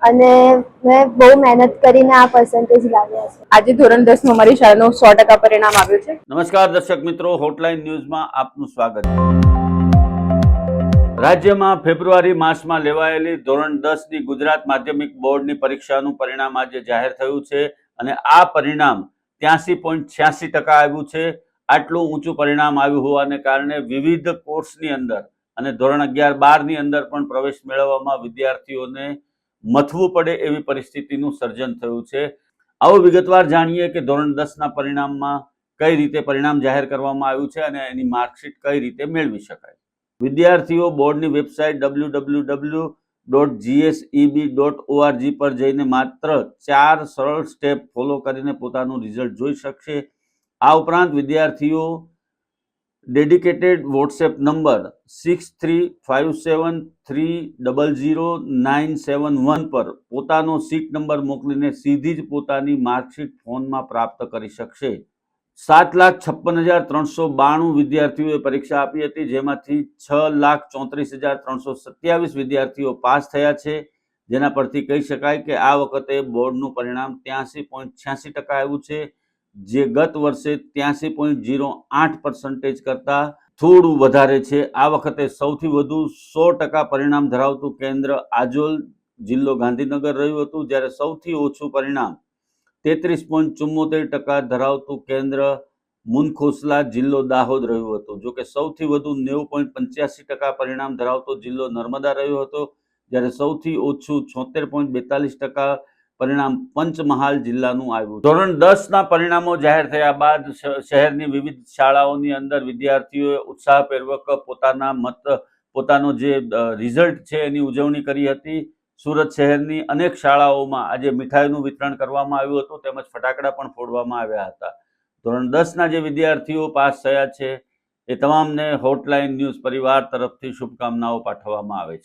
અને મેં બહુ મહેનત કરીને આ પર્સન્ટેજ લાવ્યા છે. આજે ધોરણ 10 નું અમારી શાળાનું 100% પરિણામ આવ્યું છે. નમસ્કાર દર્શક મિત્રો, હોટલાઇન ન્યૂઝમાં આપનું સ્વાગત છે. રાજ્યમાં ફેબ્રુઆરી માસમાં લેવાયેલી ધોરણ 10 ની ગુજરાત માધ્યમિક બોર્ડની પરીક્ષાનું પરિણામ આજે જાહેર થયું છે અને આ પરિણામ 83.86% આવ્યું છે. આટલું ઊંચું પરિણામ આવ્યું હોવાને કારણે વિવિધ કોર્સની અંદર અને ધોરણ 11-12 ની અંદર પણ પ્રવેશ મેળવવામાં વિદ્યાર્થીઓને મથવું પડે એવી પરિસ્થિતિનું સર્જન થયું છે. આવો વિગતવાર જાણીએ કે ધોરણ 10 ના પરિણામમાં કઈ રીતે પરિણામ જાહેર કરવામાં આવ્યું છે અને એની માર્કશીટ કઈ રીતે મેળવી શકાય. વિદ્યાર્થીઓ બોર્ડની વેબસાઇટ www.gseb.org પર જઈને માત્ર 4 સરળ સ્ટેપ ફોલો કરીને પોતાનું રિઝલ્ટ જોઈ શકશે. આ ઉપરાંત વિદ્યાર્થીઓ ડેડિકેટેડ વોટ્સએપ નંબર 6357300971 પર પોતાનો સીટ નંબર મોકલીને સીધી જ પોતાની માર્કશીટ ફોનમાં પ્રાપ્ત કરી શકશે. 7,56,392 વિદ્યાર્થીઓએ પરીક્ષા આપી હતી, જેમાંથી 6,34,327 વિદ્યાર્થીઓ પાસ થયા છે. જેના પરથી કહી શકાય કે આ વખતે બોર્ડનું પરિણામ 83.86% આવ્યું છે, જે ગત વર્ષે 83.08% કરતા થોડું વધારે છે. આ વખતે સૌથી વધુ 100% પરિણામ ધરાવતું કેન્દ્ર આજોલ જિલ્લો ગાંધીનગર રહ્યું હતું, જ્યારે સૌથી ઓછું પરિણામ 33.74% ધરાવતું કેન્દ્ર મુનખોસલા જિલ્લો દાહોદ રહ્યું હતું. જો કે સૌથી વધુ 90.85% પરિણામ ધરાવતો જિલ્લો નર્મદા રહ્યો હતો, જ્યારે સૌથી ઓછું 76.42% પરિણામ પંચમહાલ જિલ્લાનું આવ્યું. ધોરણ 10 ના પરિણામો જાહેર થયા બાદ શહેરની વિવિધ શાળાઓની અંદર વિદ્યાર્થીઓએ ઉત્સાહપૂર્વક પોતાનો જે રિઝલ્ટ છે એની ઉજવણી કરી હતી. સુરત શહેરની અનેક શાળાઓમાં આજે મીઠાઈનું વિતરણ કરવામાં આવ્યું હતું, તેમજ ફટાકડા પણ ફોડવામાં આવ્યા હતા. ધોરણ 10 ના જે વિદ્યાર્થીઓ પાસ થયા છે એ તમામને હોટલાઇન ન્યૂઝ પરિવાર તરફથી શુભકામનાઓ પાઠવવામાં આવે છે.